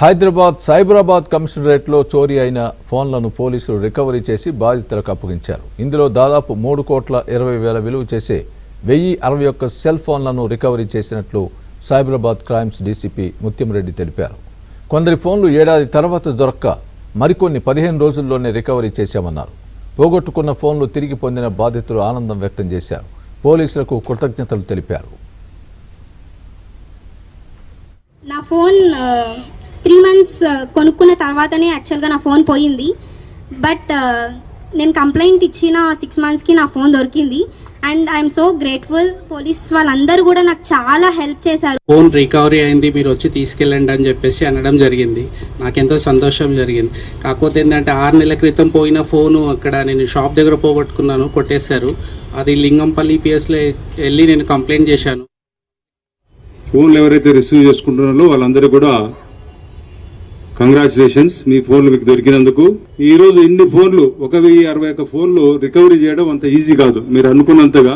హైదరాబాద్ సైబరాబాద్ కమిషనరేట్లో చోరీ అయిన ఫోన్లను పోలీసులు రికవరీ చేసి బాధితులకు అప్పగించారు. ఇందులో దాదాపు 3,20,00,000 విలువ చేసే 1,061 సెల్ ఫోన్లను రికవరీ చేసినట్లు సైబరాబాద్ క్రైమ్స్ డీసీపీ ముత్యంరెడ్డి తెలిపారు. కొందరి ఫోన్లు ఏడాది తర్వాత దొరక్క మరికొన్ని 15 రోజుల్లోనే రికవరీ చేశామన్నారు. పోగొట్టుకున్న ఫోన్లు తిరిగి పొందిన బాధితులు ఆనందం వ్యక్తం చేశారు. పోలీసులకు కృతజ్ఞతలు తెలిపారు. నా ఫోన్ 3 months కొనుక్కున్న తర్వాతనే యాక్చువల్గా నా ఫోన్ పోయింది. బట్ నేను కంప్లైంట్ ఇచ్చిన 6 monthsకి నా ఫోన్ దొరికింది. And I'm so grateful. Police వాళ్ళందరూ కూడా నాకు చాలా హెల్ప్ చేశారు. ఫోన్ రికవరీ అయింది, మీరు వచ్చి తీసుకెళ్ళండి అని చెప్పేసి అనడం జరిగింది. నాకెంతో సంతోషం జరిగింది. కాకపోతే ఏంటంటే 6 నెలల క్రితం పోయిన ఫోను అక్కడ నేను షాప్ దగ్గర పోగొట్టుకున్నాను, కొట్టేశారు. అది లింగంపల్లి పిఎస్లో వెళ్ళి నేను కంప్లైంట్ చేశాను. ఫోన్లు ఎవరైతే రిసీవ్ చేసుకుంటున్నారో వాళ్ళందరూ కూడా కంగ్రాచులేషన్స్, మీ ఫోన్లు మీకు దొరికినందుకు. ఈ రోజు ఇన్ని ఫోన్లు 1,061 ఫోన్లు రికవరీ చేయడం అంత ఈజీ కాదు మీరు అనుకున్నంతగా.